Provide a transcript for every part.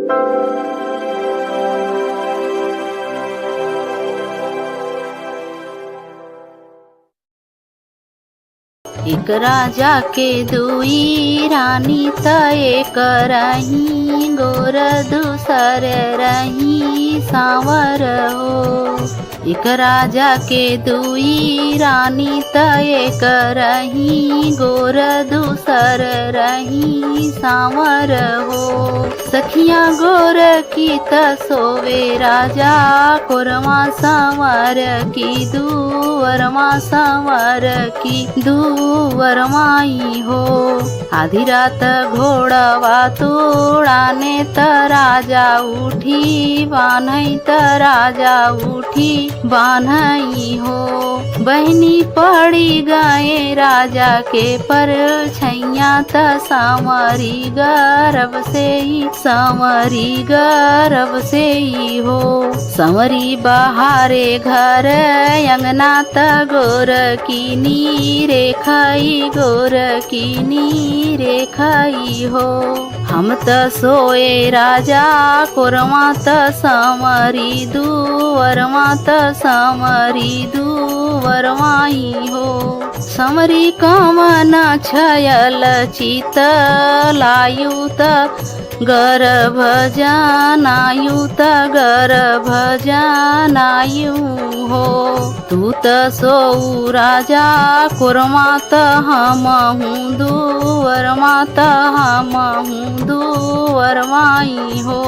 एक राजा के दुई रानी त एक रही गोर दूसर रही सांवर हो। एक राजा के दुई रानी त एक रही गोर दूसर रही सांवर हो। सखिया गोर की त सोवे राजा कोरमा सांवर की दुवरमा सांवर की दुवरमाई हो। आधी रात घोड़वा तोड़ाने त राजा उठी बान्हई त राजा उठी बान्हई हो। बहनी पड़ी गए राजा के पर छैया त सांवरी गर्भ से ही सांवरी गर्भ से ही हो। सांवरी बहारे घर अंगना त गोर की नीरे खाई गोर की नीरे खाई हो। हम त सोए राजा कोरमा त सांवरी दुवरमा त सांवरी दुवरमाई हो। सांवरी कामन छयल चित लायु त गर्भ जनायु त गर्भ जनायु हो। तू त सोऊ राजा कोरमा त हमहु दुवरमा त हमहु दुवरमाई हो।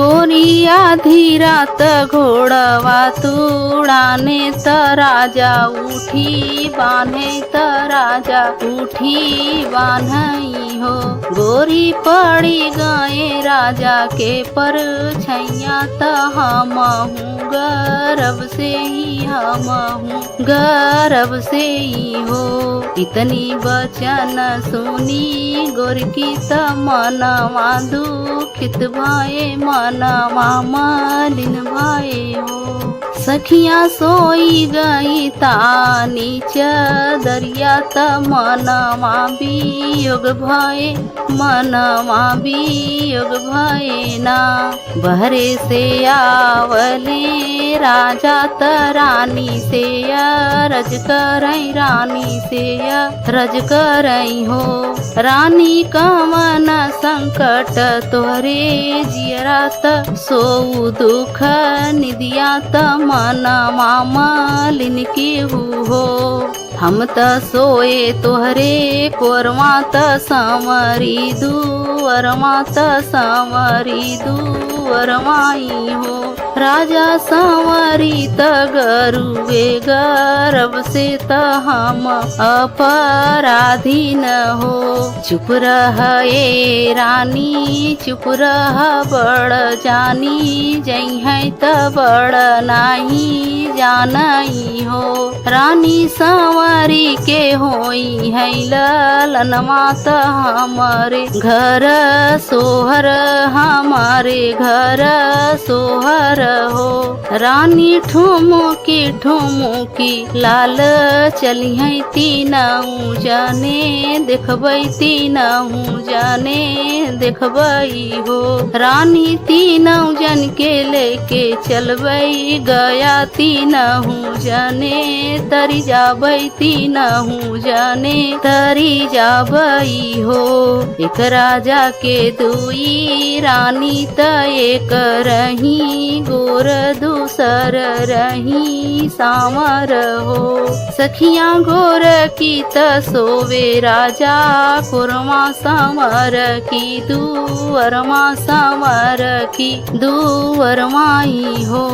गोरी आधी रात घोड़वा तुड़ाने त राजा उठी बान्हे त राजा उठी बान्हई हो। गोरी पड़ी गए राजा के पर छैया त हमहु गर्भ से ही हमहु गर्भ से ही हो। इतनी वचन सुनी गोरकी त मनवा दुखित भये मनवा मलिन भये हो। सखिया सोई गई तानी चदरिया त मनवा वियोग भये मनवा वियोग भये ना। बहरे से आवले राजा त रानी से रज करई रानी से रज करई हो। रानी कमन संकट तोहरे जियरा त सोऊ दुख निदिया त मनवा मलिन केहू हो। हम त सोए तोहरे कोरमा त सांवरी दुवरमा त सांवरी दुवरमाई हो। राजा सांवरी त गरुवे गर्भ से त हम अपराधी न हो। चुप रह ए रानी चुप रह बड़ जानी जइहै त बड़ नाही जानई हो। रानी सांवरी के होई है ललनमा त हमारे घर सोहर हमारे घर सोहर हो। रानी ठुमुकी लाल चली है तीनऊ जाने देखबई तीनऊ जाने देखबई हो। रानी तीनऊ जन के लेके चलबई गया तीनऊ जाने तरी जाबई तीनऊ जाने तरी जाबई हो। एक राजा के दुई रानी त एक रही गोर दूसर रही सांवर हो। सखिया गोर की त सोवे राजा कोरमा सांवर की दुवरमा सांवर की दुवरमाई हो।